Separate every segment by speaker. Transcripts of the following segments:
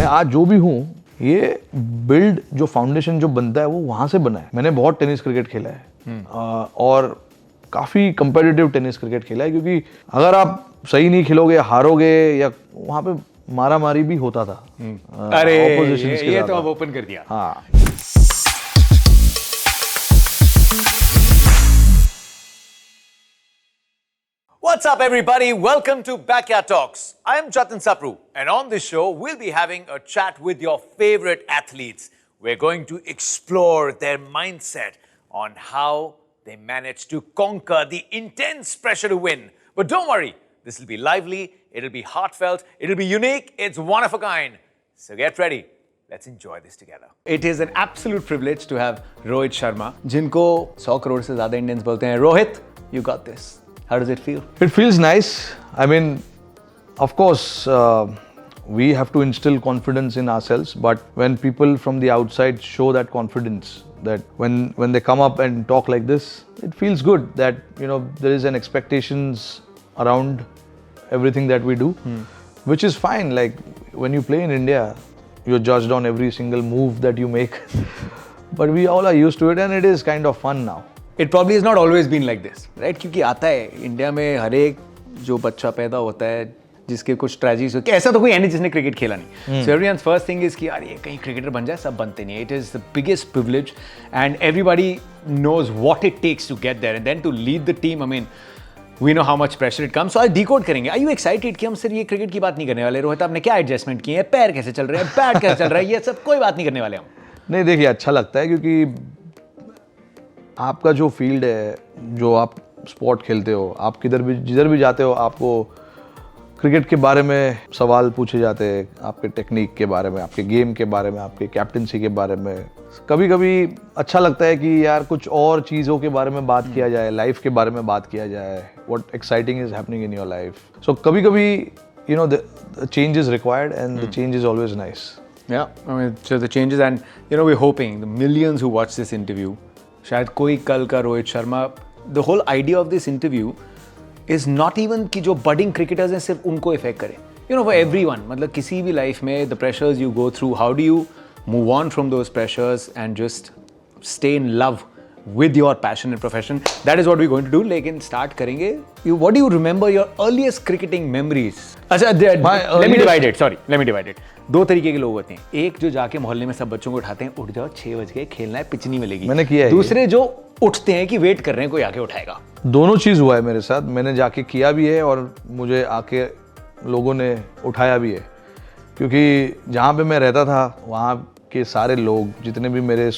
Speaker 1: आज जो भी हूँ, ये बिल्ड जो फाउंडेशन जो बनता है वो वहाँ से बना है। मैंने बहुत टेनिस क्रिकेट खेला है और काफ़ी कंपेटिटिव टेनिस क्रिकेट खेला है, क्योंकि अगर आप सही नहीं खेलोगे, हारोगे, या वहाँ पे मारा मारी भी होता था।
Speaker 2: अरे
Speaker 1: ये
Speaker 2: तो अब ओपन कर दिया।
Speaker 1: हाँ।
Speaker 3: What's up, everybody? Welcome to Backyard Talks. I'm Jatin Sapru, and on this show, we'll be having a chat with your favorite athletes. We're going to explore their mindset on how they manage to conquer the intense pressure to win. But don't worry, this will be lively, it'll be heartfelt, it'll be unique, it's one of a kind. So get ready. Let's enjoy this together.
Speaker 2: It is an absolute privilege to have Rohit Sharma, जिनको 100 करोड़ से ज़्यादा Indians बोलते हैं. Rohit, you got this. How does it feel?
Speaker 1: It feels nice. I mean, of course, we have to instill confidence in ourselves, but when people from the outside show that confidence, that when they come up and talk like this, it feels good that, you know, there is an expectations around everything that we do, which is fine. Like when you play in India, you're judged on every single move that you make, but we all are used to it, and it is kind of fun now.
Speaker 2: It probably has not always been like this, right? क्योंकि आता है India में हर एक जो बच्चा पैदा होता है जिसके कुछ ट्रेजिडीज होती है, ऐसा तो कोई है नहीं जिसने क्रिकेट खेला नहीं. So everyone's first thing is कि यार ये कहीं क्रिकेटर बन जाए, सब बनते नहीं. It is the biggest privilege and everybody knows what it takes to get there, and then to lead the team. I mean, we know how much pressure it comes. So आज decode करेंगे. Are you excited कि हम सिर्फ ये cricket की बात नहीं करने वाले? रोहित, आपने क्या एडजस्टमेंट किए हैं? पैर कैसे चल रहे हैं? बैट कैसे चल रहा है? ये सब कोई बात नहीं करने वाले हम.
Speaker 1: नहीं, देखिए, अच्छा लगता है क्योंकि आपका जो फील्ड है, जो आप स्पोर्ट खेलते हो, आप जिधर भी जाते हो, आपको क्रिकेट के बारे में सवाल पूछे जाते हैं, आपके टेक्निक के बारे में, आपके गेम के बारे में, आपके कैप्टनसी के बारे में. कभी कभी अच्छा लगता है कि यार कुछ और चीज़ों के बारे में बात किया जाए, लाइफ के बारे में बात किया जाए, what exciting is happening in your life. So कभी कभी you know the change is required and the change is always nice.
Speaker 2: Yeah, I mean, so the changes, and you know, we're hoping the millions who watch this interview, शायद कोई कल का Rohit Sharma, the whole idea of this interview is not even कि जो budding cricketers हैं सिर्फ उनको effect करे. You know, for everyone, मतलब किसी भी लाइफ में the pressures you go through, how do you move on from those pressures and just stay in love with your passion and profession? That is what we're going to do. लेकिन start करेंगे. What do you remember your earliest cricketing memories? अच्छा, let me divide it. Sorry, let me divide it. दो तरीके के लोग होते हैं. एक जो जाके मोहल्ले में सब बच्चों को उठाते हैं, उठ जाओ 6 बज गए, खेलना है, पिच नहीं मिलेगी.
Speaker 1: मैंने किया है.
Speaker 2: दूसरे जो उठते हैं कि वेट कर रहे हैं कोई आके उठाएगा.
Speaker 1: दोनों चीज़ हुआ है मेरे साथ. मैंने जाके किया भी है और मुझे आके लोगों ने उठाया भी है, क्योंकि जहाँ पे मैं रहता था वहाँ के सारे लोग, जितने भी मेरे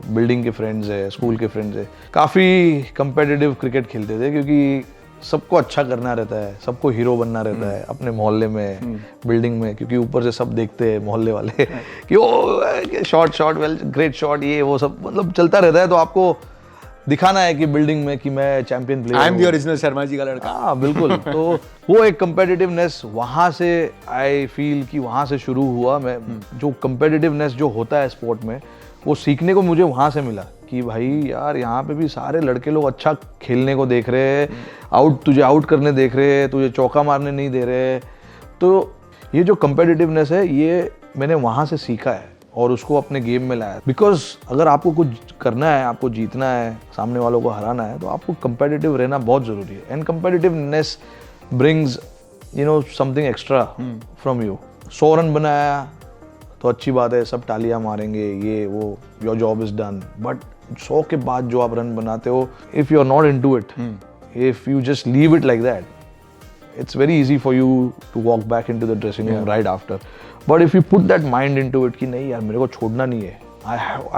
Speaker 1: बिल्डिंग के फ्रेंड्स हैं, स्कूल के फ्रेंड्स हैं, काफ़ी कंपेटिटिव क्रिकेट खेलते थे, क्योंकि सबको अच्छा करना रहता है, सबको हीरो बनना रहता है अपने मोहल्ले में, बिल्डिंग में, क्योंकि ऊपर से सब देखते हैं मोहल्ले वाले कि ओ शॉट वेल ग्रेट शॉट, ये वो सब मतलब चलता रहता है. तो आपको दिखाना है कि बिल्डिंग में कि मैं champion player,
Speaker 2: I am the original Sharma ji का लड़का.
Speaker 1: हाँ बिल्कुल. तो वो एक कंपेटिटिवनेस वहाँ से, आई फील कि वहाँ से शुरू हुआ. मैं जो कंपेटिटिवनेस जो होता है स्पोर्ट में, वो सीखने को मुझे वहाँ से मिला कि भाई यार यहाँ पे भी सारे लड़के लोग अच्छा खेलने को देख रहे हैं, तुझे आउट करने देख रहे हैं, तुझे चौका मारने नहीं दे रहे. तो ये जो कंपेटिटिवनेस है, ये मैंने वहाँ से सीखा है और उसको अपने गेम में लाया. बिकॉज अगर आपको कुछ करना है, आपको जीतना है, सामने वालों को हराना है, तो आपको कंपेटिटिव रहना बहुत ज़रूरी है. And competitiveness brings you know something extra from you. 100 run बनाया तो अच्छी बात है, सब तालियां मारेंगे, ये वो, your job is done. But 100 के बाद जो आप रन बनाते हो, if you are not into it, if you just leave it like that, it's very easy for you to walk back into the dressing room right after. But if you put that mind into it कि नहीं यार मेरे को छोड़ना नहीं है,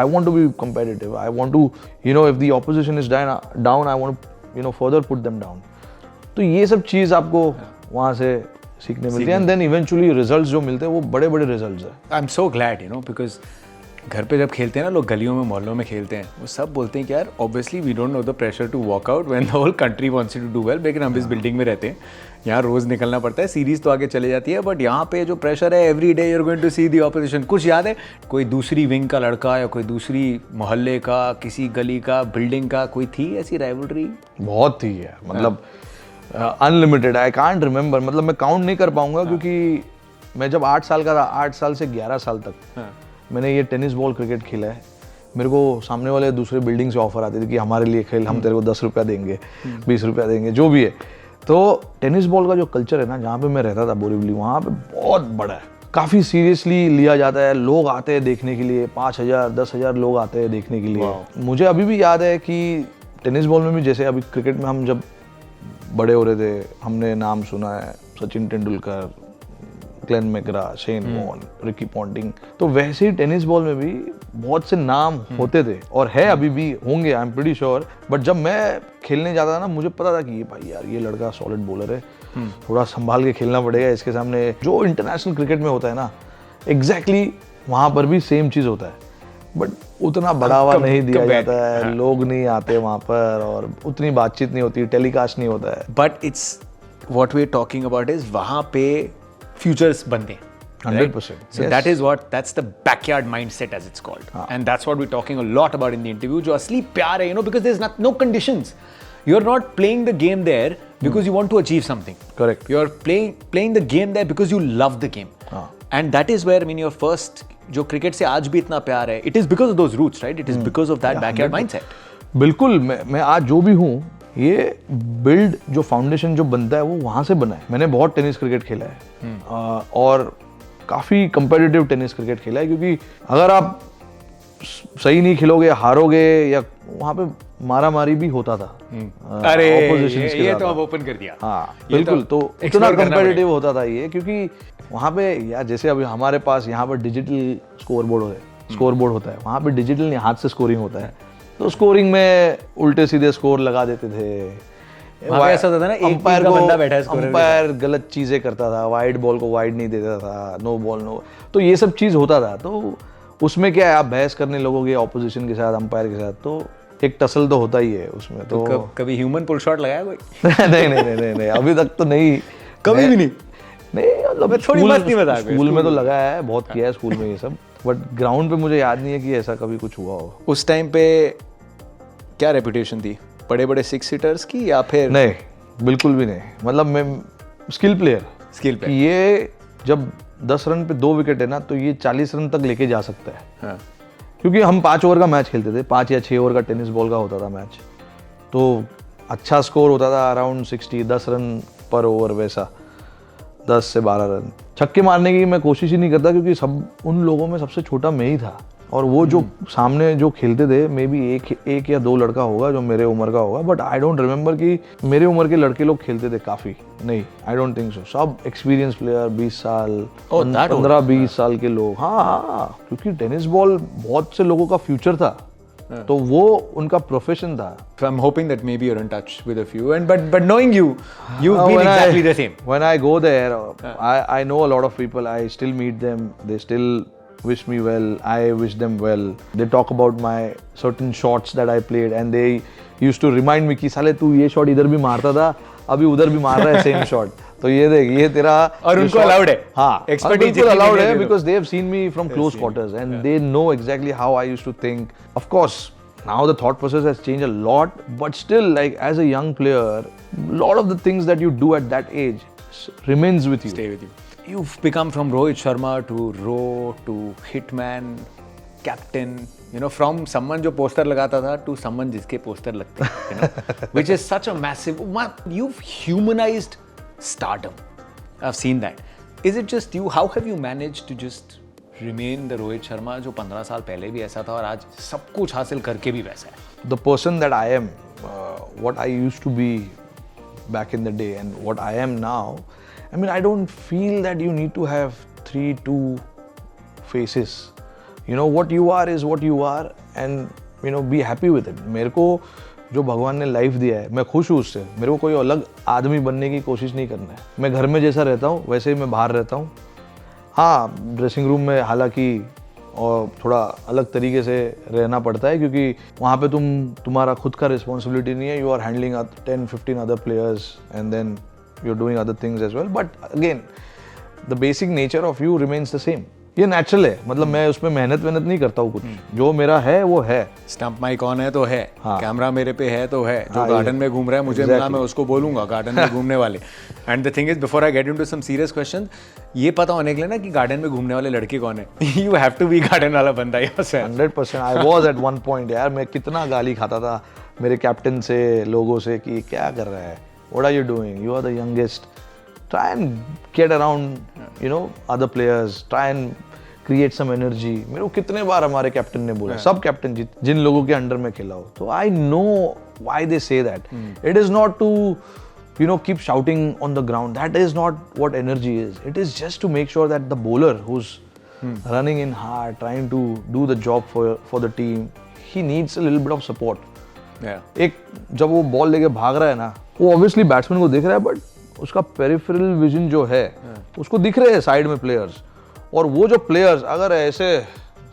Speaker 1: I want to be competitive. I want to, you know, if the opposition is down, I want to, you know, further put them down. तो ये सब चीज़ आपको वहाँ से सीखने मिलती है. And then eventually results जो मिलते हैं वो बड़े बड़े results हैं.
Speaker 2: I'm so glad, you know, because घर पे जब खेलते हैं ना लोग, गलियों में मोहल्लों में खेलते हैं, वो सब बोलते हैं कि यार obviously we don't know the pressure to walk out when the whole country wants you to do well. लेकिन हम इस बिल्डिंग में रहते हैं, यहाँ रोज़ निकलना पड़ता है, सीरीज़ तो आगे चले जाती है, बट यहाँ पे जो प्रेशर है, every day you are going to see the opposition. कुछ याद है कोई दूसरी विंग का लड़का या कोई दूसरी मोहल्ले का, किसी गली का, बिल्डिंग का, कोई थी ऐसी राइवलरी?
Speaker 1: बहुत थी यार, मतलब अनलिमिटेड. आई कांट रिमेंबर, मतलब मैं काउंट नहीं कर पाऊंगा क्योंकि मैं जब 8 साल का था, 8 साल से 11 साल तक मैंने ये टेनिस बॉल क्रिकेट खेला है। मेरे को सामने वाले दूसरे बिल्डिंग से ऑफर आते थे कि हमारे लिए खेल, हम तेरे को 10 रुपया देंगे, 20 रुपया देंगे, जो भी है। तो टेनिस बॉल का जो कल्चर है ना, जहाँ पे मैं रहता था बोरीवली, वहाँ पे बहुत बड़ा है, काफ़ी सीरियसली लिया जाता है। लोग आते हैं देखने के लिए, 5,000 10,000 लोग आते हैं देखने के लिए। मुझे अभी भी याद है कि टेनिस बॉल में भी, जैसे अभी क्रिकेट में हम जब बड़े हो रहे थे, हमने नाम सुना है Sachin Tendulkar, Glenn McGrath, Shane Warne, Ricky Ponting, तो वैसे ही टेनिस बॉल में भी बहुत से नाम होते थे और है, अभी भी होंगे, I am pretty sure. But जब मैं खेलने जाता था ना, मुझे पता था कि भाई यार ये लड़का सॉलिड बॉलर है, थोड़ा संभाल के खेलना पड़ेगा इसके सामने। जो इंटरनेशनल क्रिकेट में होता है ना, एग्जैक्टली वहाँ पर भी सेम चीज़ होता है, बट उतना बढ़ावा नहीं दिया जाता है, लोग नहीं आते वहाँ पर और उतनी बातचीत नहीं होती, टेलीकास्ट नहीं होता है।
Speaker 2: But it's what we are talking about is वहाँ पे फ्यूचर्स बनते हैं
Speaker 1: 100%.
Speaker 2: So
Speaker 1: Yes.
Speaker 2: that's the backyard mindset as it's called. And that's what we're talking a lot about in the interview. जो असली प्यार है, because there's no conditions. You're not playing the game there because you want to achieve something.
Speaker 1: Correct.
Speaker 2: You're playing the game there because you love the game. And that is where, your first, जो cricket से आज भी इतना प्यार है, it is because of those roots, right? It is because of that backyard mindset.
Speaker 1: बिल्कुल, मैं आज जो भी हूँ, ये बिल्ड जो फाउंडेशन जो बनता है वो वहाँ से बना है। मैंने बहुत टेनिस क्रिकेट खेला है और काफ़ी कंपेटिटिव टेनिस क्रिकेट खेला है, क्योंकि अगर आप सही नहीं खेलोगे, हारोगे, या वहाँ पे मारा मारी भी होता था।
Speaker 2: अरे
Speaker 1: oppositions के
Speaker 2: ये
Speaker 1: साथ।
Speaker 2: तो अब ओपन कर दिया।
Speaker 1: हाँ बिल्कुल, तो इतना कंपेटिटिव होता था ये, क्योंकि वहाँ पे यार जैसे अभी हमारे पास यहाँ पर डिजिटल स्कोर बोर्ड होता है, वहाँ पे डिजिटल नहीं, हाथ से स्कोरिंग होता है। तो स्कोरिंग में उल्टे सीधे स्कोर लगा देते थे।
Speaker 2: ऐसा होता था ना, एक का बंदा बैठा है स्कोर,
Speaker 1: अंपायर गलत चीजें करता था, वाइड बॉल को वाइड नहीं देता था, नो बॉल नो, तो ये सब चीज होता था। तो उसमें क्या है, आप बहस करने लगोगे ऑपोजिशन के साथ, अंपायर के साथ, तो एक टसल तो होता ही है उसमें। तो
Speaker 2: कभी ह्यूमन पुल शॉट लगाया कोई?
Speaker 1: नहीं, अभी तक तो नहीं,
Speaker 2: कभी भी नहीं।
Speaker 1: मतलब
Speaker 2: थोड़ी मस्ती मजाक
Speaker 1: स्कूल में तो लगाया है, बहुत किया है स्कूल में ये सब, बट ग्राउंड पे मुझे याद नहीं है कि ऐसा कभी कुछ हुआ हो।
Speaker 2: उस टाइम पे क्या रेपुटेशन थी, बड़े बड़े 6 सीटर्स की, या फिर?
Speaker 1: नहीं, बिल्कुल भी नहीं। मतलब मैं स्किल प्लेयर, ये जब 10 रन पे 2 विकेट है ना, तो ये 40 रन तक लेके जा सकता है।
Speaker 2: हाँ।
Speaker 1: क्योंकि हम 5 ओवर का मैच खेलते थे, 5 या 6 ओवर का टेनिस बॉल का होता था मैच, तो अच्छा स्कोर होता था अराउंड 60, 10 रन पर ओवर, वैसा 10 से 12 रन। छक्के मारने की मैं कोशिश ही नहीं करता, क्योंकि सब उन लोगों में सबसे छोटा मैं ही था, और वो जो सामने जो खेलते थे, मे बी एक या 2 लड़का होगा जो मेरे उम्र का होगा, बट आई डोंट रिमेम्बर कि मेरे उम्र के लड़के लोग खेलते थे काफ़ी, नहीं, आई डोंट थिंक सो। सब एक्सपीरियंस प्लेयर, 20 साल 15-20 साल के लोग। हाँ, क्योंकि टेनिस बॉल बहुत से लोगों का फ्यूचर था, तो वो उनका प्रोफेशन था।
Speaker 2: So I'm hoping that maybe you're in touch with a few, and but knowing you've been exactly the same.
Speaker 1: When I go there, I know a lot of people. I still meet them. They still wish me well. I wish them well. They talk about my certain shots that I played, and they used to remind me कि साले तू ये shot इधर भी मारता था, अभी उधर भी मार रहा है सेम शॉट। तो ये देख, ये तेरा,
Speaker 2: और उनको अलाउड है।
Speaker 1: हाँ,
Speaker 2: एक्सपर्टीज
Speaker 1: अलाउड है, because they have seen me from close quarters and they know exactly how I used to think. Of course, now the thought process has changed a lot, but still, like as a young player, a lot of the things that you do at that age remains with you.
Speaker 2: Stay with you. You've become from Rohit Sharma to Ro to Hitman, captain, from someone जो poster लगाता था to someone जिसके poster लगते हैं, which is such a massive, you've humanized stardom. I've seen that. Is it just you? How have you managed to just remain the Rohit Sharma जो 15 साल पहले भी ऐसा था और आज सब कुछ हासिल करके भी वैसा है?
Speaker 1: The person that I am, what I used to be back in the day and what I am now, I mean, I don't feel that you need to have 2 faces. What you are is what you are, and be happy with it. मेरे को जो भगवान ने life दिया है, मैं खुश हूँ उससे। मेरे को कोई अलग आदमी बनने की कोशिश नहीं करना है। मैं घर में जैसा रहता हूँ वैसे ही मैं बाहर रहता हूँ। हाँ, ड्रेसिंग रूम में हालांकि और थोड़ा अलग तरीके से रहना पड़ता है, क्योंकि वहाँ पे तुम्हारा खुद का रिस्पॉन्सिबिलिटी नहीं है। You are handling 10-15 other players and then you are doing other things as well, but again the basic nature of you remains the same. ये नेचुरल है, मतलब मैं उसमें मेहनत नहीं करता हूँ कुछ, जो मेरा है वो है।
Speaker 2: स्टंप माइक ऑन है तो है,
Speaker 1: हाँ।
Speaker 2: कैमरा मेरे पे है तो है, जो
Speaker 1: हाँ,
Speaker 2: गार्डन में घूम रहा है मुझे मिला,
Speaker 1: Exactly.
Speaker 2: मैं उसको बोलूंगा गार्डन में घूमने वाले। And the thing is, before I get into some serious question, ये पता होने के लिए ना कि गार्डन में घूमने वाले लड़के कौन है, you have to be garden वाला बंदा yourself.
Speaker 1: 100%। I was at one point यार, मैं कितना गाली खाता था मेरे कैप्टन से, लोगों से, कि क्या कर रहा है, what are you doing, you are the youngest, try and get around you know other players, try and create some energy. मेरे को कितने बार हमारे कैप्टन ने बोला, सब कैप्टन जिन लोगों के अंडर में खेला हो, तो I know why they say that. It is not to you know keep shouting on the ground, that is not what energy is. It is just to make sure that the bowler who's running in hard, trying to do the job for the team, he needs a little bit of support. एक जब वो ball लेके भाग रहा है ना, वो obviously batsman को दिख रहा है, बट उसका पेरिफेरल विजन जो है उसको दिख रहे हैं साइड में प्लेयर्स, और वो जो प्लेयर्स अगर ऐसे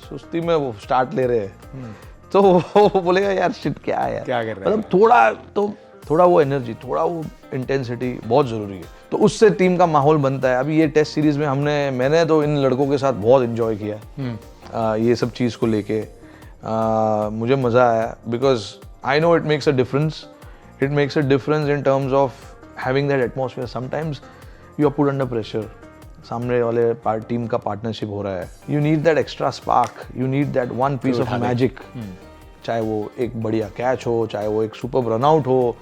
Speaker 1: सुस्ती में वो स्टार्ट ले रहे हैं तो वो बोलेगा यार शिट क्या है यार,
Speaker 2: क्या कर रहा है,
Speaker 1: मतलब थोड़ा वो एनर्जी, थोड़ा वो इंटेंसिटी बहुत ज़रूरी है, तो उससे टीम का माहौल बनता है। अभी ये टेस्ट सीरीज में मैंने तो इन लड़कों के साथ बहुत एंजॉय किया ये सब चीज़ को लेके, मुझे मज़ा आया, because I know it makes a difference, in terms of having that atmosphere. Sometimes you are put under pressure, सामने वाले टीम का पार्टनरशिप हो रहा है, you need that extra spark, you need that one piece of magic, चाहे वो एक बढ़िया कैच हो, चाहे वो एक सुपर रनआउट हो,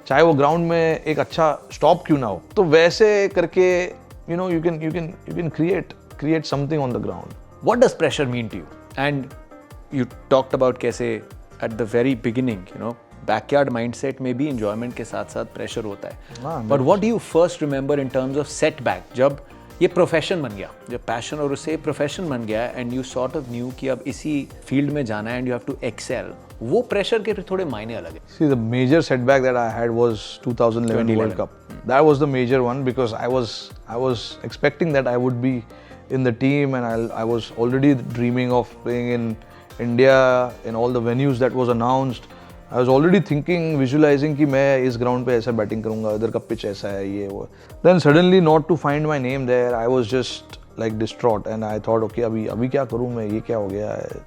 Speaker 1: चाहे वो ग्राउंड में एक अच्छा स्टॉप क्यों ना हो, तो वैसे करके you know you can create something on the ground.
Speaker 2: What does pressure mean to you? And you talked about कैसे at the very beginning, you know, backyard mindset में भी enjoyment के साथ साथ pressure होता है। But what do you first remember in terms of setback? जब ये प्रोफेशन बन गया, जब पैशन और उससे प्रोफेशन बन गया and you sort of knew कि अब इसी फील्ड में जाना है and you have to excel, वो प्रेशर के थोड़े मायने अलग है।
Speaker 1: See, the major setback that I had was 2011 World Cup. That was the major one because I was expecting that I would be in the team, and I was already dreaming of playing in India in all the venues that was announced. I was already thinking, visualizing कि मैं इस ground पे ऐसा batting करूँगा, इधर का pitch ऐसा है, ये वो. Then suddenly not to find my name there, I was just like distraught and I thought okay अभी क्या करूँ मैं, ये क्या हो गया है.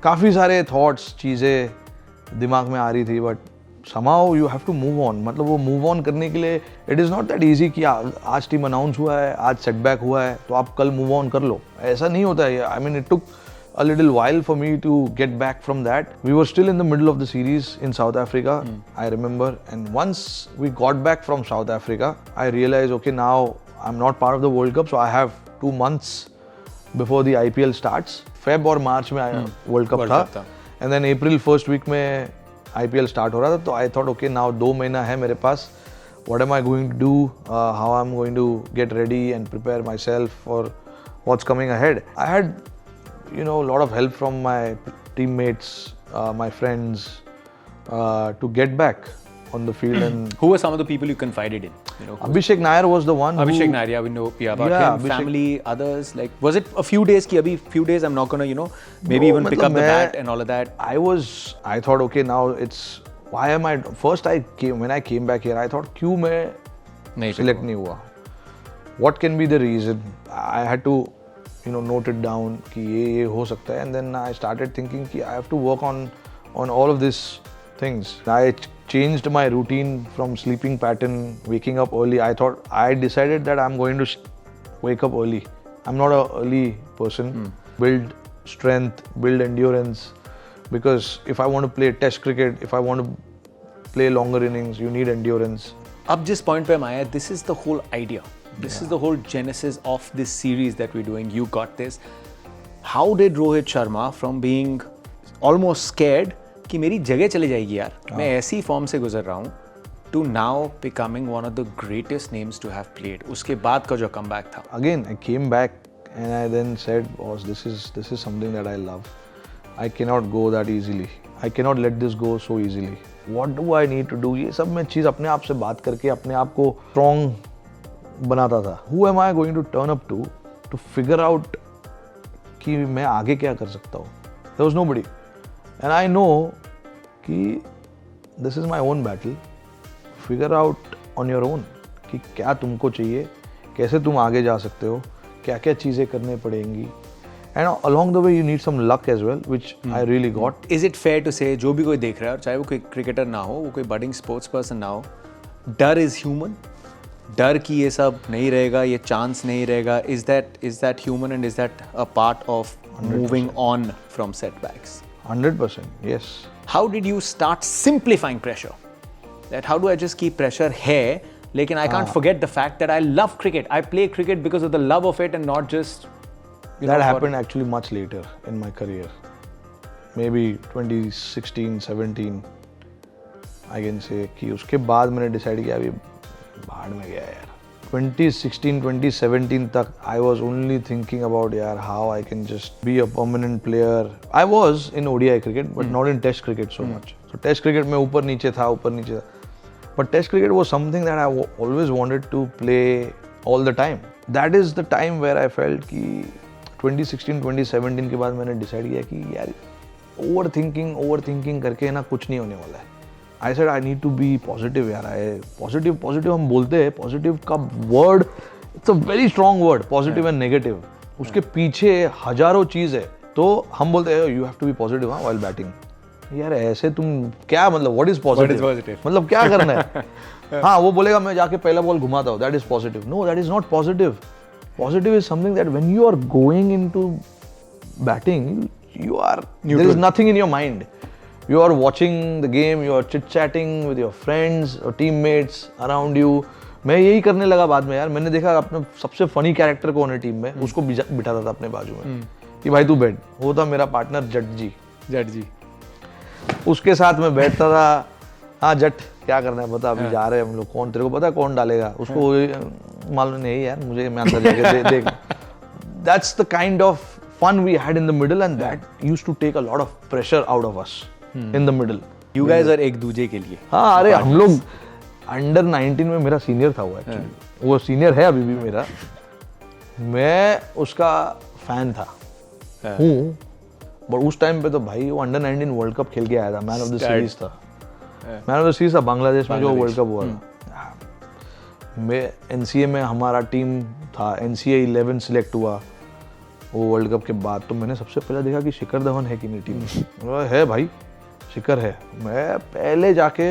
Speaker 1: काफ़ी सारे thoughts, चीज़ें दिमाग में आ रही थी, but somehow you have to move on. मतलब वो move on करने के लिए it is not that easy कि आज टीम अनाउंस हुआ है, आज setback हुआ है तो आप कल move on कर लो, ऐसा नहीं होता है. I mean it took a little while for me to get back from that. We were still in the middle of the series in South Africa, I remember, and once we got back from South Africa, I realized okay now I'm not part of the World Cup, so I have 2 months before the IPL starts. Feb और March में World Cup था, and then April first week में IPL start हो रहा था, तो I thought okay now 2 महीना है मेरे पास, what am I going to do, how I'm going to get ready and prepare myself for what's coming ahead. I had a lot of help from my teammates, my friends, to get back on the field. And
Speaker 2: who were some of the people you confided in?
Speaker 1: Abhishek Nair was the one.
Speaker 2: Abhishek Nair, yeah, we know about him. Abhishek. Family, others, like, was it a few days? Few days I'm not gonna, maybe even pick up the bat and all of that.
Speaker 1: I thought, okay, now it's, why am I? First when I came back here, I thought, क्यों मैं select नहीं हुआ? What can be the reason? I had to note it down कि ये हो सकता है, and then I started thinking कि I have to work on all of these things. I changed my routine from sleeping pattern, waking up early. I decided that I'm going to wake up early. I'm not an early person. Build strength, build endurance, because if I want to play test cricket, if I want to play longer innings, you need endurance.
Speaker 2: अब जिस point पे हम आए, this is the whole idea. This is the whole genesis of this series that we're doing. You got this. How did Rohit Sharma, from being almost scared कि मेरी जगह चली जाएगी यार, मैं ऐसी फॉर्म से गुजर रहा हूँ, to now becoming one of the greatest names to have played. उसके बाद का जो comeback था.
Speaker 1: Again, I came back and I then said, boss, this is something that I love. I cannot go that easily. I cannot let this go so easily. What do I need to do? ये सब मैं चीज़ अपने आप से बात करके अपने आप को strong बनाता था. Who am I going to turn up to figure out कि मैं आगे क्या कर सकता हूँ? There was nobody. And I know कि this is my own battle. Figure out on your own कि क्या तुमको चाहिए, कैसे तुम आगे जा सकते हो, क्या क्या चीज़ें करने पड़ेंगी, and along the way you need some luck as well, which I really got.
Speaker 2: Is it fair to say जो भी कोई देख रहा है, और चाहे वो कोई क्रिकेटर ना हो, वो कोई बडिंग स्पोर्ट्स पर्सन ना हो, डर इज ह्यूमन? डर कि ये सब नहीं रहेगा, ये चांस नहीं रहेगा, is that human and is that a part of moving on from setbacks?
Speaker 1: 100%, yes.
Speaker 2: How did you start simplifying pressure? That how do I just keep pressure here? Lekin I can't forget the fact that I love cricket. I play cricket because of the love of it and not just.
Speaker 1: That happened actually much later in my career. Maybe 2016, 17. I can say कि उसके बाद मैंने decide किया अभी बाहर में गया यार. 2016, 2017 तक I was only thinking about यार how I can just be a permanent player. I was in ODI cricket but not in Test cricket so much. So Test cricket में ऊपर नीचे था. But Test cricket was something that I always wanted to play all the time. That is the time where I felt कि 2016, 2017 के बाद मैंने decide किया कि यार overthinking करके ना कुछ नहीं होने वाला है. I said I need to be positive यार. Positive हम बोलते हैं, positive का word, it's a very strong word, positive and negative. उसके पीछे हजारों चीज़ है. तो हम बोलते हैं you have to be positive while batting. यार ऐसे तुम क्या मतलब what is positive? मतलब क्या करना है? हाँ वो बोलेगा मैं जाके पहला बॉल घुमाता हूँ, that is positive. No, that is not positive. Positive is something that when you are going into batting, you are neutral. There is nothing in your mind. You are watching the game, you are chit-chatting with your friends or teammates around you. मैं यही करने लगा बाद में यार. मैंने देखा अपने सबसे फनी कैरेक्टर को होने टीम में, उसको बिठाता था अपने बाजू में कि भाई तू बैठ. वो था मेरा पार्टनर जट जी. उसके साथ मैं बैठता था. हाँ जट क्या करना है बता, अभी जा रहे हैं हम लोग, कौन तेरे को पता है कौन डालेगा? उसको मालूम नहीं यार, मुझे मैं अंदर जाके देख. That's the kind of fun we had in the middle and that used to take a lot of pressure out of us. In the middle.
Speaker 2: You guys are एक दूजे के लिए.
Speaker 1: हाँ अरे हम लोग अंडर 19 में मेरा सीनियर था वो एक्चुअली. वो सीनियर है अभी भी मेरा. मैं उसका फैन था हूँ. बट उस टाइम पे तो भाई वो अंडर 19 वर्ल्ड कप खेल के आया था. मैन ऑफ द सीरीज था. मैन ऑफ द सीरीज था बांग्लादेश में जो वर्ल्ड कप हुआ था. मैं NCA में हमारा टीम था. NCA 11 सिलेक्ट हुआ वो वर्ल्ड कप के बाद. तो मैंने सबसे पहले देखा कि शिखर धवन है कि नहीं टीम में. है भाई शिखर है. मैं पहले जाके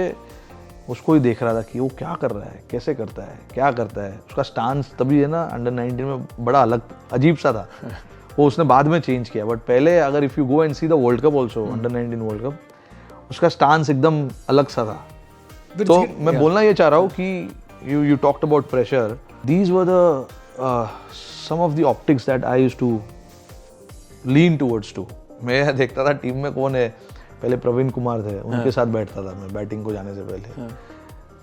Speaker 1: उसको ही देख रहा था कि वो क्या कर रहा है, कैसे करता है, क्या करता है. उसका स्टांस तभी है ना अंडर 19 में बड़ा अलग अजीब सा था. वो उसने बाद में चेंज किया. बट पहले अगर if you go and see the world cup also under 19 world cup, उसका स्टांस एकदम अलग सा था. तो मैं बोलना ये चाह रहा हूँ कि you talked about pressure. These were the some of the optics that I used to lean towards to. मैं देखता था टीम में कौन है. पहले प्रवीण कुमार थे, उनके साथ बैठता था मैं बैटिंग को जाने से पहले.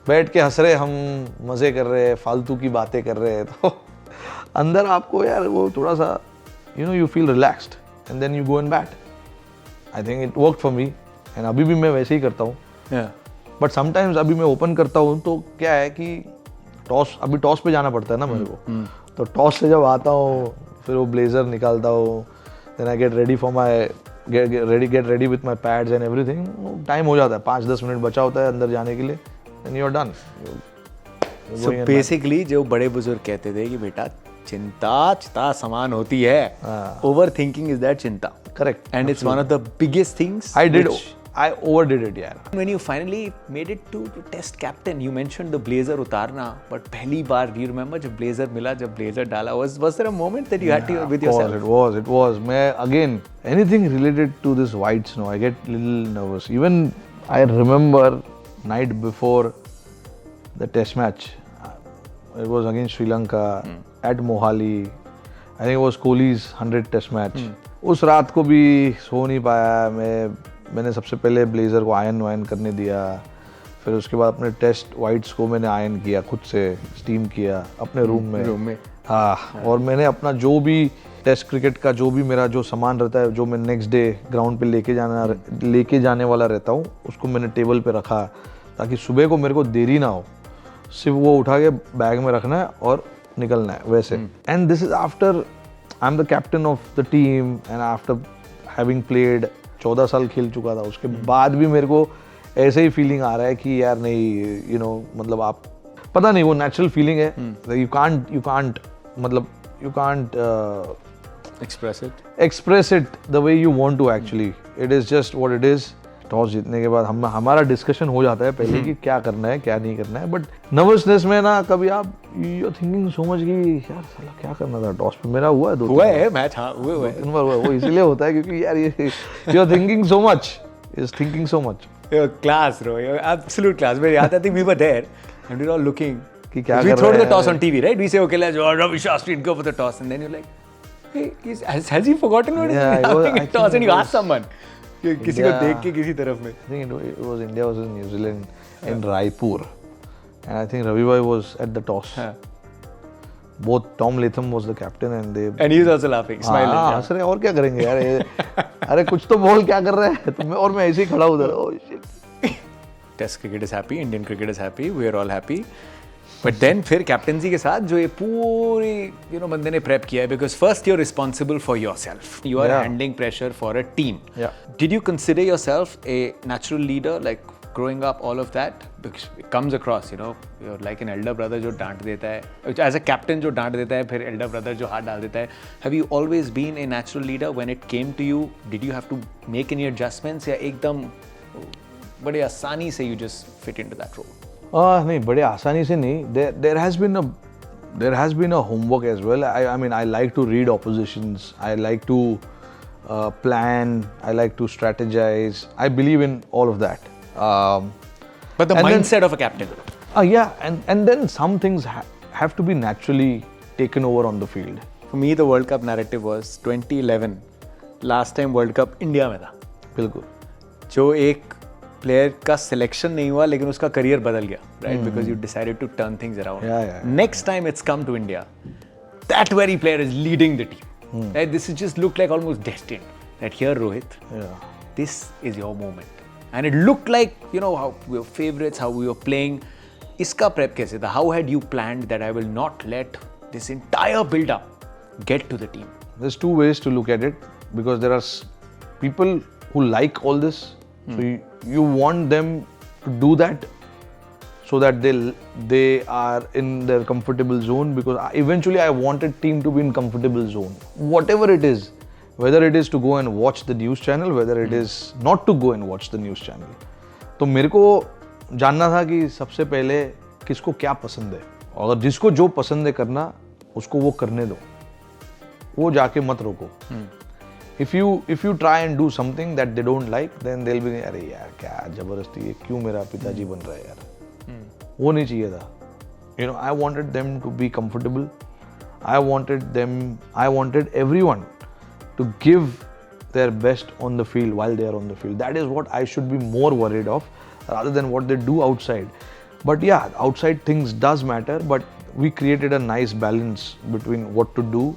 Speaker 1: बैठ के हंस रहे, हम मजे कर रहे हैं, फालतू की बातें कर रहे हैं. तो अंदर आपको यार वो थोड़ा सा you feel relaxed and then you go and bat. I think it worked for me and अभी भी मैं वैसे ही करता हूँ. बट समटाइम्स अभी मैं ओपन करता हूँ तो क्या है कि अभी टॉस पे जाना पड़ता है ना मेरे को. तो टॉस से जब आता हूँ फिर वो ब्लेजर निकालता हूँ. Then I get ready for my get ready with my pads and everything. Time हो जाता है, 5-10 मिनट बचा होता है अंदर जाने के लिए and you are done.
Speaker 2: So basically जो बड़े बुजुर्ग कहते थे कि बेटा चिंता समान होती है. ओवर थिंकिंग इज दैट चिंता.
Speaker 1: Correct.
Speaker 2: And it's one of the biggest things
Speaker 1: I overdid it यार.
Speaker 2: When you finally made it to test captain, you mentioned the blazer उतारना, but पहली बार do you remember जब blazer मिला, जब blazer डाला, was there a moment that you had to with yourself?
Speaker 1: It was. मैं again anything related to this white snow, I get little nervous. Even I remember night before the test match, it was against Sri Lanka at Mohali. I think it was Kohli's 100th test match. उस रात को भी सो नहीं पाया. मैंने सबसे पहले blazer को आयरन वायन करने दिया. फिर उसके बाद अपने टेस्ट वाइट्स को मैंने आयरन किया, खुद से स्टीम किया अपने रूम में. हाँ. और मैंने अपना जो भी टेस्ट क्रिकेट का जो भी मेरा जो सामान रहता है, जो मैं नेक्स्ट डे ग्राउंड पे लेके जाने वाला रहता हूँ, उसको मैंने टेबल पे रखा ताकि सुबह को मेरे को देरी ना हो. सिर्फ वो उठा के बैग में रखना है और निकलना है वैसे. And this is after I am the captain of the team and after having played 14 साल खेल चुका था. उसके बाद भी मेरे को ऐसे ही फीलिंग आ रहा है कि यार नहीं मतलब आप पता नहीं वो नेचुरल फीलिंग है. यू कांट मतलब can't
Speaker 2: Express it.
Speaker 1: express it the way you want to actually. It is just what it is. Toss जीतने के बाद हमारा डिस्कशन हो जाता है पहले कि क्या करना है क्या नहीं करना है, बट नर्वसनेस में ना कभी आप यू थिंकिंग सो मच कि यार साला क्या करना था टॉस पे. मेरा हुआ है
Speaker 2: हुआ है मैच, हाँ हुआ है.
Speaker 1: तीन बार हुआ है. वो इसलिए होता है क्योंकि यार ये you are thinking so much, is thinking so much.
Speaker 2: You're class, bro. You're absolute class. But yeah, I think we were there and we were all looking.
Speaker 1: कि क्या
Speaker 2: We
Speaker 1: कर
Speaker 2: throw
Speaker 1: रहे
Speaker 2: the
Speaker 1: हैं.
Speaker 2: toss on TV, right? We say, okay, let's go. Ravi Shastri, go for the toss. And then you're like, hey, has he forgotten what
Speaker 1: Yeah,
Speaker 2: he's
Speaker 1: it was-
Speaker 2: having
Speaker 1: I
Speaker 2: a toss?
Speaker 1: think
Speaker 2: And
Speaker 1: it
Speaker 2: you
Speaker 1: was-
Speaker 2: ask someone. कि किसी को
Speaker 1: India-
Speaker 2: देख के किसी तरफ में.
Speaker 1: I think it was India versus New Zealand in Raipur, and I think Ravi Bhai was at the toss.
Speaker 2: हाँ.
Speaker 1: Both Tom Latham was the captain and they.
Speaker 2: And he's also laughing, smiling.
Speaker 1: हाँ,
Speaker 2: yeah.
Speaker 1: हंस रहे हैं, और क्या करेंगे यार ये. अरे कुछ तो बोल, क्या कर रहे हैं तो मैं, और मैं ऐसे ही खड़ा उधर. Oh shit.
Speaker 2: Test cricket is happy, Indian cricket is happy, we are all happy. But then फिर कैप्टनसी के साथ जो ये पूरी बंदे ने प्रेप किया है, because first you're responsible for yourself. You are
Speaker 1: Yeah.
Speaker 2: handling pressure for a team.
Speaker 1: Yeah.
Speaker 2: Did you consider yourself a natural leader, like growing up, all of that? Because it comes across, you're like an elder brother जो डांट देता है, as a captain जो डांट देता है, फिर elder brother जो हाथ डाल देता है. Have you always been a natural leader when it came to you? Did you have to make any adjustments या एकदम बड़े आसानी से you just fit into that role?
Speaker 1: नहीं, बड़े आसानी से नहीं. There has been a homework as well. I mean, I like to read oppositions. I like to plan. I like to strategize. I believe in all of that.
Speaker 2: But the
Speaker 1: And then-
Speaker 2: mindset of a captain.
Speaker 1: Yeah, and then some things have to be naturally taken over on the field.
Speaker 2: For me, the World Cup narrative was 2011. Last time World Cup India में था.
Speaker 1: बिल्कुल.
Speaker 2: जो एक player का selection नहीं हुआ लेकिन उसका करियर बदल गया, right? Because you decided to turn things around.
Speaker 1: Yeah.
Speaker 2: Next time it's come to India, that very player is leading the team. Right? This is just looked like almost destined. That here, Rohit,
Speaker 1: Yeah.
Speaker 2: this is your moment. And it looked like, how we were favorites, how we were playing. Iska prep kaise tha? How had you planned that I will not let this entire build-up get to the team?
Speaker 1: There's two ways to look at it, because there are people who like all this. So you want them to do that so that they are in their comfortable zone, because eventually I wanted team to be in comfortable zone. Whatever it is, whether it is to go and watch the news channel, whether it is not to go and watch the news channel. तो मेरे को जानना था कि सबसे पहले किसको क्या पसंद है, और जिसको जो पसंद है करना, उसको वो करने दो, वो जाके मत रोको. If you try and do something that they don't like, then they'll be, अरे यार क्या जबरदस्ती है, क्यों मेरा पिताजी बन रहा है यार. वो नहीं चाहिए था. I wanted them to be comfortable. I wanted everyone to give their best on the field while they are on the field. That is what I should be more worried of, rather than what they do outside. But yeah, outside things does matter, but we created a nice balance between what to do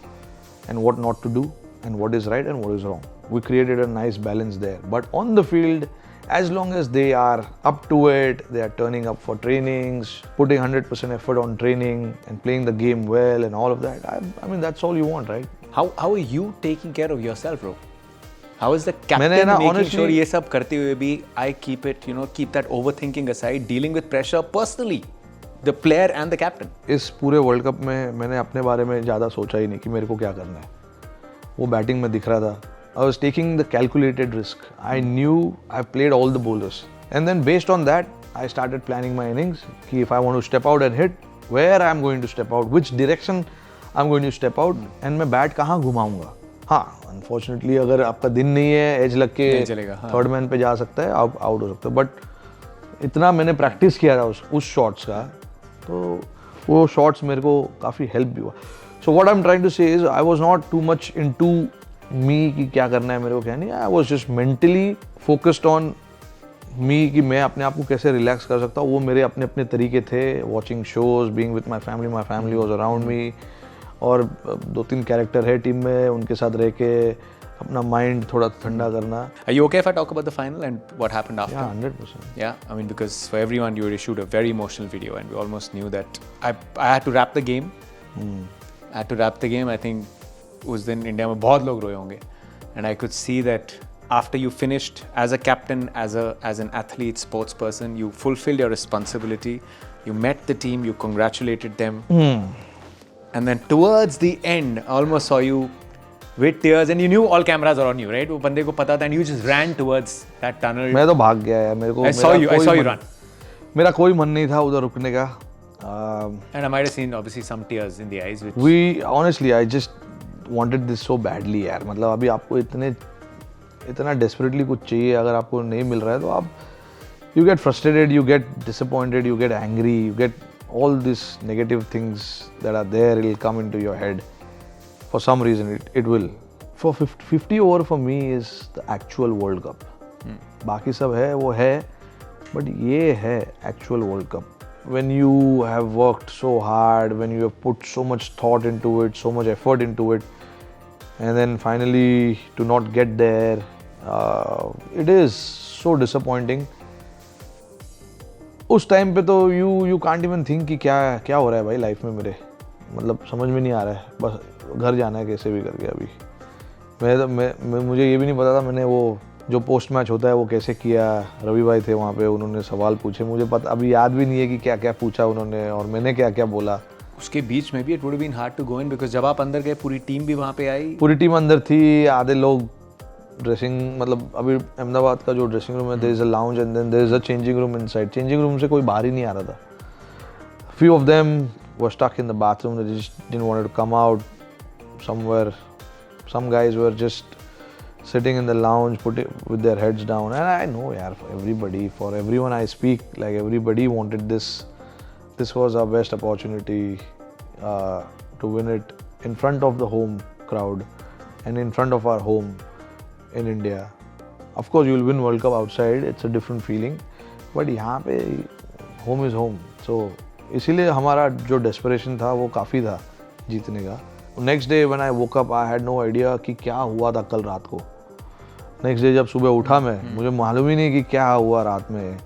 Speaker 1: and what not to do, and what is right and what is wrong. We created a nice balance there. But on the field, as long as they are up to it, they are turning up for trainings, putting 100% effort on training and playing the game well and all of that, I mean, that's all you want, right?
Speaker 2: How are you taking care of yourself, bro? How is the captain
Speaker 1: मैंने ना
Speaker 2: making
Speaker 1: honestly-
Speaker 2: sure ये सब करते हुए भी I keep it, keep that overthinking aside, dealing with pressure personally, the player and the captain?
Speaker 1: इस पूरे world cup में मैंने अपने बारे में ज़्यादा सोचा ही नहीं कि मेरे को क्या करना है. वो बैटिंग में दिख रहा था. I was taking the calculated risk. I knew I played all the bowlers. And then based on that, I started planning my innings. कि if I want to step out and hit, where I am going to step out, which direction I am going to step out, and मैं bat कहाँ घुमाऊंगा. हाँ, unfortunately अगर आपका दिन नहीं है, एज लग के
Speaker 2: नहीं चलेगा, हाँ.
Speaker 1: थर्ड मैन पे जा सकता है, आउट हो सकता है. बट इतना मैंने प्रैक्टिस किया था उस शॉट्स का, तो वो शॉट्स मेरे को काफ़ी हेल्प भी हुआ. So what I am trying to say is I was not too much into me कि क्या करना है मेरे को क्या नहीं. I was just mentally focused on me कि मैं अपने आप को कैसे रिलैक्स कर सकता हूँ. वो मेरे अपने अपने तरीके थे. Watching shows, being with my family was around me, और 2-3 कैरेक्टर है टीम में, उनके साथ रह के अपना माइंड थोड़ा ठंडा करना.
Speaker 2: Are you okay if I talk about the final and what happened after?
Speaker 1: Yeah, 100%.
Speaker 2: Yeah, I mean, because for everyone, you issued a very emotional video, and we almost knew that I had to wrap the game. I had to wrap the game. I think उस दिन India में बहुत लोग रोए होंगे, and I could see that after you finished as a captain, as an athlete, sports person, you fulfilled your responsibility. You met the team, you congratulated them. And then towards the end, I almost saw you with tears, and you knew all cameras are on you, right? वो बंदे को पता था, and you just ran towards that tunnel.
Speaker 1: मैं तो भाग गया यार, मेरे को
Speaker 2: I saw you run.
Speaker 1: मेरा कोई मन नहीं था उधर रुकने का.
Speaker 2: And I might have seen obviously some tears in the eyes. Which
Speaker 1: honestly, I just wanted this so badly यार. मतलब अभी आपको इतना desperately कुछ चाहिए, अगर आपको नहीं मिल रहा है तो आप you get frustrated, you get disappointed, you get angry, you get all these negative things that are there. It'll come into your head for some reason. It will. For 50 over for me is the actual World Cup. बाकी सब है वो है, but ये है actual World Cup. When you have worked so hard, when you have put so much thought into it, so much effort into it, and then finally to not get there, it is so disappointing. उस time पे तो you can't even think कि क्या हो रहा है भाई life में मेरे, मतलब समझ में नहीं आ रहा है, बस घर जाना है कैसे भी करके. अभी मुझे ये भी नहीं पता था मैंने वो जो पोस्ट मैच होता है वो कैसे किया. रवि भाई थे वहाँ पे, उन्होंने सवाल पूछे, मुझे पता अभी याद भी नहीं है कि क्या क्या पूछा उन्होंने और मैंने क्या क्या बोला.
Speaker 2: उसके बीच में भी it would have been hard to go in because जब आप अंदर गए पूरी टीम भी वहाँ पे आई.
Speaker 1: पूरी टीम अंदर थी, आधे लोग ड्रेसिंग, मतलब अभी अहमदाबाद का जो ड्रेसिंग रूम है, there is a lounge and then there is a changing room inside. Changing room से कोई बाहर ही नहीं आ रहा था. Few of them were stuck in the bathroom, they just didn't want to come out somewhere. Some guys were just sitting in the lounge with their heads down. And I know yaar, for everyone I speak, like everybody wanted this. This was our best opportunity to win it in front of the home crowd and in front of our home in India. Of course you will win World Cup outside, it's a different feeling, but यहाँ पे home is home. So इसीलिए हमारा जो desperation था वो काफ़ी था जीतने का. Next day when I woke up, I had no idea कि क्या हुआ था कल रात को. नेक्स्ट डे जब सुबह उठा मैं, मुझे मालूम ही नहीं कि क्या हुआ रात में.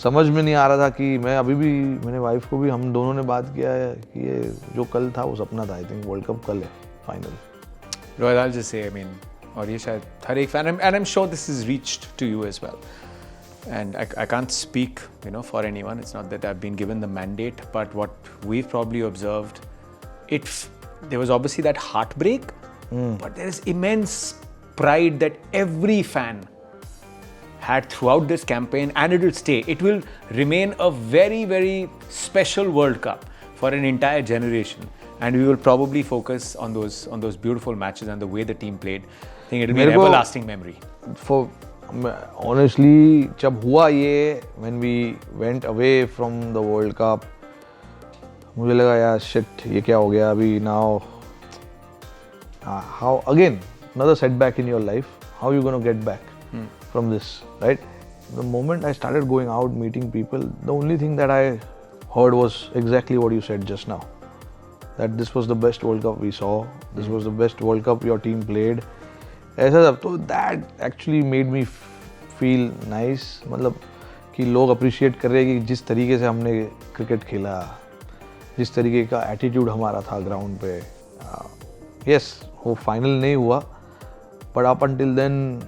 Speaker 1: समझ में नहीं आ रहा था कि मैं अभी भी, मैंने वाइफ को भी, हम दोनों ने बात किया है कि ये जो कल था वो सपना था. आई थिंक वर्ल्ड कप कल है final.
Speaker 2: Rohit, I'll just say, I mean, और ये शायद हर एक fan, and I'm sure this has reached to you as well. And I can't speak, for anyone. It's not that I've been given the mandate, but what we've probably observed, there was obviously that heartbreak, but there is immense pride that every fan had throughout this campaign, and it will stay. It will remain a very, very special World Cup for an entire generation, and we will probably focus on those beautiful matches and the way the team played. I think it will be an everlasting memory.
Speaker 1: For honestly, जब हुआ ये, when we went away from the World Cup, मुझे लगा यार shit, ये क्या हो गया अभी. Now how again another setback in your life, how are you going to get back from this, right? The moment I started going out, meeting people, the only thing that I heard was exactly what you said just now, that this was the best World Cup we saw, this was the best World Cup your team played. ऐसा सब, तो that actually made me feel nice. मतलब कि लोग appreciate कर रहे हैं कि जिस तरीके से हमने क्रिकेट खेला, जिस तरीके का एटीट्यूड हमारा था ग्राउंड पे. यस, वो फाइनल नहीं हुआ, बट अप अंटिल देन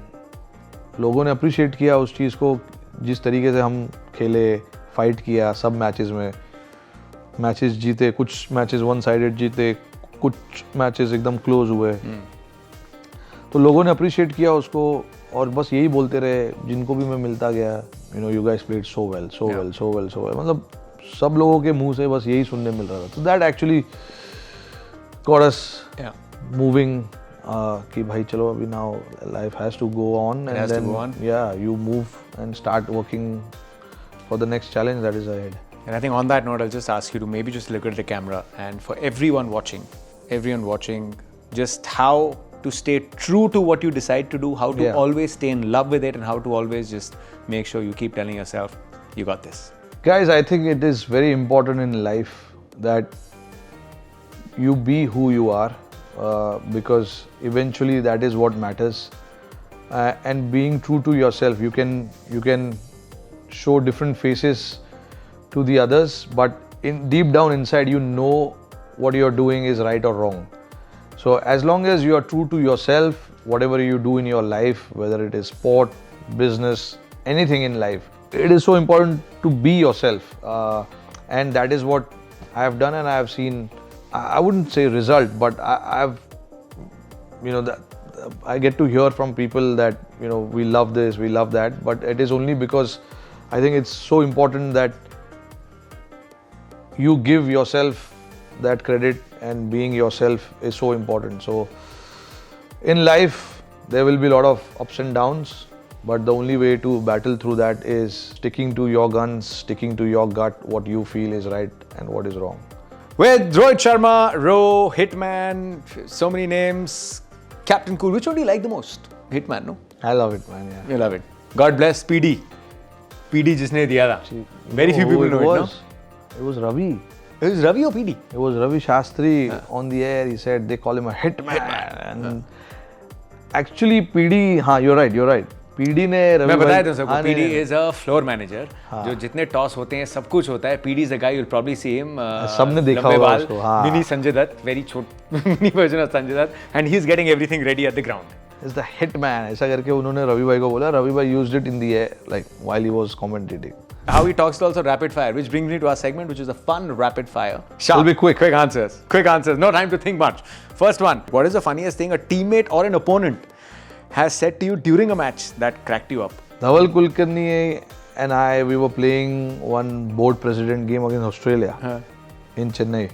Speaker 1: लोगों ने अप्रिशिएट किया उस चीज़ को, जिस तरीके से हम खेले, फाइट किया सब मैचेस में. मैचेस जीते, कुछ मैचेस वन साइडेड जीते, कुछ मैचेस एकदम क्लोज हुए. तो लोगों ने अप्रिशिएट किया उसको, और बस यही बोलते रहे जिनको भी मैं मिलता गया, you guys played so well, so well, so well, so well. मतलब सब लोगों के मुंह से बस यही सुनने मिल रहा था. तो that actually got us moving. कि भाई चलो अभी now life has to go on, and then you move and start working for the next challenge that is ahead.
Speaker 2: And I think on that note, I'll just ask you to maybe just look at the camera, and for everyone watching, just how to stay true to what you decide to do, how to always stay in love with it, and how to always just make sure you keep telling yourself, you got this.
Speaker 1: Guys, I think it is very important in life that you be who you are. Because eventually that is what matters, and being true to yourself, you can show different faces to the others, but deep down inside you know what you're doing is right or wrong. So as long as you are true to yourself, whatever you do in your life, whether it is sport, business, anything in life, it is so important to be yourself, and that is what I have done, and I have seen I wouldn't say result, but I've, that I get to hear from people that, we love this, we love that, but it is only because I think it's so important that you give yourself that credit, and being yourself is so important. So in life, there will be a lot of ups and downs, but the only way to battle through that is sticking to your guns, sticking to your gut, what you feel is right and what is wrong.
Speaker 2: With Rohit Sharma, Ro, Hitman, so many names, Captain Cool. Which one do you like the most? Hitman, no?
Speaker 1: I love it, man. Yeah.
Speaker 2: You love it. God bless PD. PD जिसने दिया था. Very few people know it, no?
Speaker 1: It was Ravi.
Speaker 2: It was Ravi or PD?
Speaker 1: It was Ravi Shastri on the air. He said they call him a hitman. And actually, PD, you're right. PD ने रवि
Speaker 2: मैं बताया
Speaker 1: भाई-
Speaker 2: था सबको. PD is a floor manager. जो जितने toss होते हैं सब कुछ होता है. PD is a guy you'll probably see him.
Speaker 1: सबने देखा
Speaker 2: लंबे
Speaker 1: होगा
Speaker 2: बाल,
Speaker 1: उसको, हाँ.
Speaker 2: Mini Sanjay Dutt, very mini version of Sanjay Dutt, and he's getting everything ready at the ground.
Speaker 1: It's the hitman. ऐसा करके उन्होंने रवि भाई को बोला. रवि भाई used it in the air, like while he was commentating.
Speaker 2: How he talks is also rapid fire, which brings me to our segment, which is a fun rapid fire. Sharp.
Speaker 1: It'll be quick.
Speaker 2: Quick answers. No time to think much. First one. What is the funniest thing a teammate or an opponent has said to you during a match that cracked you up?
Speaker 1: Dhaval Kulkarni and I, we were playing one board president game against Australia in Chennai.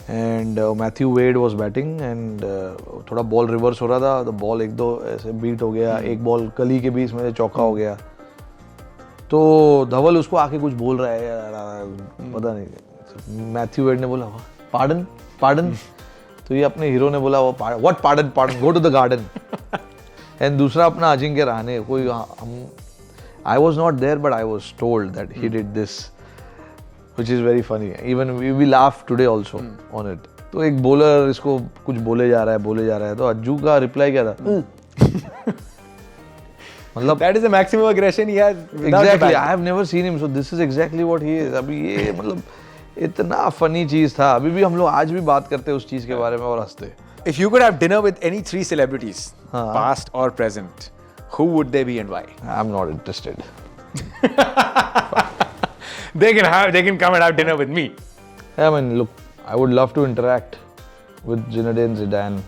Speaker 1: And Matthew Wade was batting and थोड़ा ball reverse हो रहा था. The ball एक दो ऐसे beat हो गया. एक ball कली के बीच में चौका हो गया. तो धवल उसको आके कुछ बोल रहा है यार, पता नहीं. मैथ्यू वेड ने बोला पार्डन. तो ये अपने हीरो ने बोला what pardon go to the garden. And दूसरा अपना अजिंक्य रहाणे कोई I was not there but I was told that he did this which is very funny. Even we laugh today also on it. तो एक bowler इसको कुछ बोले जा रहा है तो अज्जू का रिप्लाई क्या था? मतलब
Speaker 2: That is the maximum aggression he has.
Speaker 1: Exactly. I have never seen him. So this is exactly what he is. अभी ये मतलब इतना फनी चीज था. अभी भी हम लोग आज भी बात करते हैं उस चीज के बारे में और हंसते.
Speaker 2: If you could have dinner with any 3 celebrities, past or present, who would they be and why?
Speaker 1: I'm not interested.
Speaker 2: They can come and have dinner with me.
Speaker 1: I mean, look, I would love to interact with Zinedine Zidane.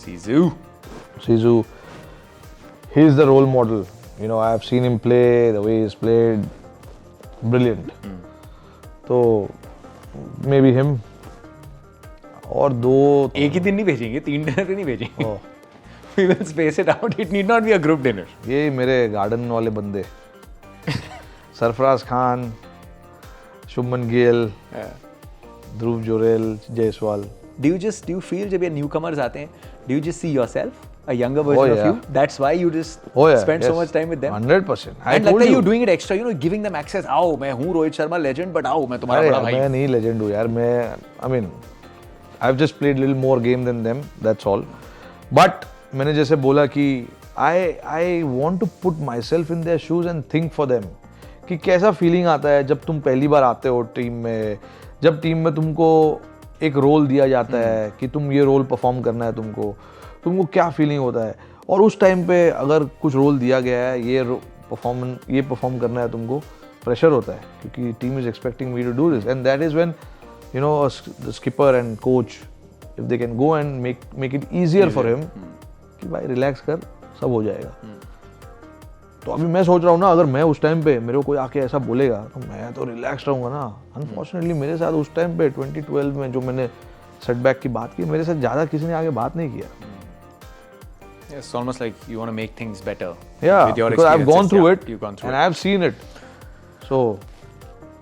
Speaker 1: Zizou. He's the role model. I have seen him play, the way he's played. Brilliant. So, maybe him. और दो
Speaker 2: एक ही दिन नहीं भेजेंगे, 3 dinner तो नहीं भेजेंगे. We will space it out. It need not be a group dinner.
Speaker 1: ये मेरे गार्डन वाले बंदे. सरफराज खान, शुभमन गिल, ध्रुव जोरेल, जायसवाल.
Speaker 2: Do you feel जब ये newcomers आते हैं, do you just see yourself, a younger version of you? That's why you just spend so much time with them.
Speaker 1: 100%.
Speaker 2: And लगता है you doing it extra, giving them access. आओ, मैं हूँ Rohit Sharma legend, but आओ, मैं तुम्हारा बड़ा भाई.
Speaker 1: मैं नहीं legend हूँ यार. I mean, I've just played little more game than them. That's all. But मैंने जैसे बोला कि I want to put myself in their shoes and think for them. कि कैसा फीलिंग आता है जब तुम पहली बार आते हो टीम में, जब टीम में तुमको एक रोल दिया जाता है कि तुम ये रोल परफॉर्म करना है तुमको क्या फीलिंग होता है. और उस टाइम पे अगर कुछ रोल दिया गया है, ये परफॉर्म करना है तुमको, प्रेशर होता है क्योंकि team is expecting me to do this. And that is when the skipper and coach, if they can go and make it easier for him कि भाई रिलैक्स कर, सब हो जाएगा. तो अभी मैं सोच रहा हूँ ना, अगर मैं उस टाइम पे मेरे को कोई आके ऐसा बोलेगा तो मैं तो रिलैक्स रहूँगा ना. अनफॉर्चुनेटली मेरे साथ उस टाइम पे 2012 में जो मैंने सेटबैक की बात की, मेरे साथ ज़्यादा किसी ने आगे बात नहीं किया.
Speaker 2: It's almost like you want to make things better.
Speaker 1: Yeah,
Speaker 2: with your
Speaker 1: because I've gone through it
Speaker 2: You've gone through
Speaker 1: and
Speaker 2: it.
Speaker 1: I've seen it. So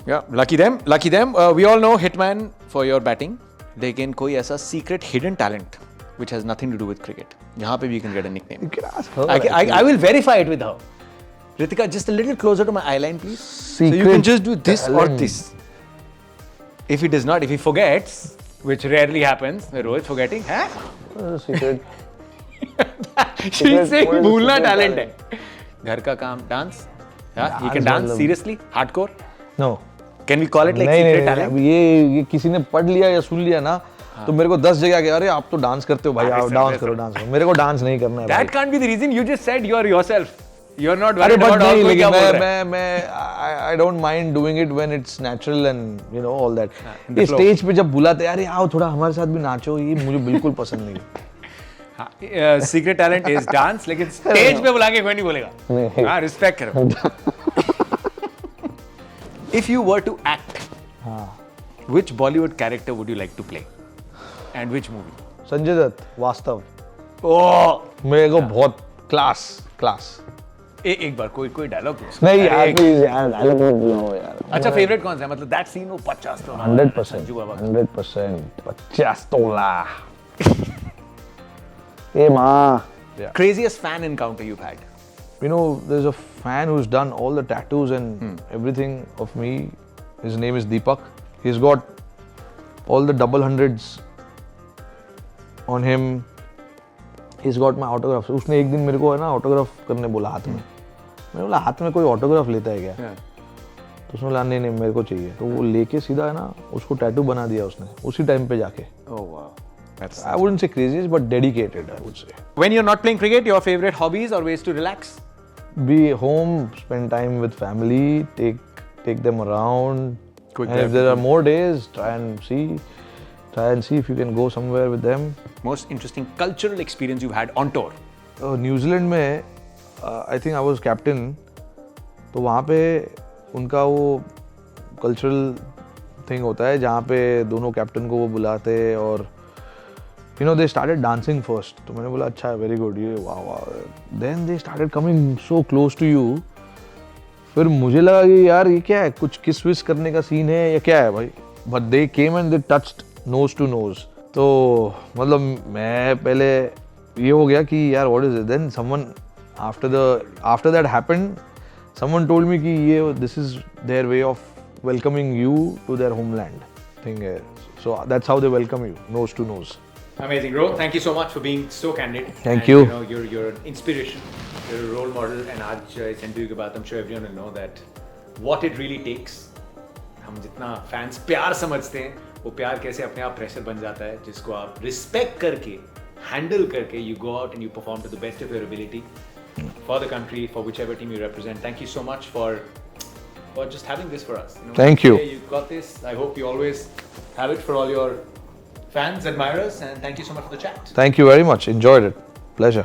Speaker 2: Yeah, lucky them. We all know Hitman for your batting. लेकिन कोई ऐसा secret hidden talent which has nothing to do with cricket. यहाँ पे भी you can get a nickname.
Speaker 1: you can ask her.
Speaker 2: I will verify it with her. Ritika, just a little closer to my eyeline, please. So you can just do this or this. If he does not, if he forgets, which rarely happens, Rohit forgetting, huh?
Speaker 1: Secret.
Speaker 2: She's saying भूलना talent है. घर का काम, dance. Yeah, he can dance seriously, hardcore.
Speaker 1: No.
Speaker 2: Can we call it like
Speaker 1: नहीं,
Speaker 2: secret
Speaker 1: नहीं,
Speaker 2: talent?
Speaker 1: ये किसी ने पढ़ लिया या सुन लिया ना, तो मेरे को 10 जगह अरे आप तो डांस करते हो भाई, आप डांस करो. मेरे को डांस नहीं करना है.
Speaker 2: That can't be the reason. You just said you are yourself. You're not
Speaker 1: अरे
Speaker 2: worried
Speaker 1: बट
Speaker 2: about और
Speaker 1: नहीं,
Speaker 2: कोई क्या
Speaker 1: लेकिन
Speaker 2: बोल रहा है.
Speaker 1: मैं I don't mind doing it when it's natural and you know all that.
Speaker 2: in the
Speaker 1: ये
Speaker 2: flow.
Speaker 1: स्टेज पे जब बुलाते अरे आओ थोड़ा हमारे साथ भी नाचो, ये मुझे बिल्कुल पसंद नहीं.
Speaker 2: सीक्रेट टैलेंट इज डांस, लेकिन स्टेज पे बुला के कोई नहीं बोलेगा. हाँ, रिस्पेक्ट करो. If you were to act, which Bollywood character would you like to play and which movie?
Speaker 1: Sanjay Dutt Vaastav
Speaker 2: Oh,
Speaker 1: मेरे को बहुत क्लास.
Speaker 2: एक बार कोई डायलॉग.
Speaker 1: नहीं यार प्लीज यार डायलॉग मत बुलाओ यार.
Speaker 2: अच्छा, फेवरेट कौन सा है? मतलब दैट सीन वो 50 तो
Speaker 1: 100% 50 तोला. ए माँ.
Speaker 2: Craziest fan encounter you've had?
Speaker 1: You know, there's a fan who's done all the tattoos and everything of me. His name is Deepak. He's got all the double hundreds on him. He's got my autographs. उसने एक दिन मेरे को है ना autograph करने बोला हाथ में. मैंने बोला हाथ में कोई ऑटोग्राफ लेता है क्या? तो उसने बोला नहीं मेरे को चाहिए. तो वो लेके सीधा है ना उसको टैटू बना दिया उसने उसी टाइम पे जाके.
Speaker 2: Oh wow. That's
Speaker 1: I wouldn't say craziest but dedicated I would say.
Speaker 2: When you're not playing cricket, your favorite hobbies or ways to relax?
Speaker 1: Be home, spend time with family, take them around.
Speaker 2: Quick
Speaker 1: And if there are more days, try and see if you can go somewhere with them.
Speaker 2: Most interesting cultural experience you've had on tour?
Speaker 1: New Zealand में I think I was captain. तो वहाँ पे उनका वो cultural thing होता है जहाँ पे दोनों कैप्टन को वो बुलाते और you know they started dancing first. तो मैंने बोला अच्छा है very good ये वाह. Then they started coming so close to you. फिर मुझे लगा कि यार ये क्या है कुछ किस विस करने का सीन है या क्या है भाई. But they came and they touched nose to nose. तो मतलब मैं पहले ये हो गया कि यार what is it. Then someone after that happened someone told me कि ये this is their way of welcoming you to their homeland thing है. So that's how they welcome you, nose to nose.
Speaker 2: Amazing, bro. Thank you so much for being so candid.
Speaker 1: Thank
Speaker 2: and,
Speaker 1: you.
Speaker 2: You know, you're an inspiration. You're a role model. And आज इस interview के बाद I'm sure everyone will know that what it really takes. हम जितना fans प्यार समझते हैं, वो प्यार कैसे अपने आप pressure बन जाता है, जिसको आप respect करके, handle करके, you go out and you perform to the best of your ability for the country, for whichever team you represent. Thank you so much for just having this for us. You know,
Speaker 1: Thank you.
Speaker 2: You got this. I hope you always have it for all your fans, admirers, and thank you so much for the chat.
Speaker 1: Thank you very much. Enjoyed it. Pleasure.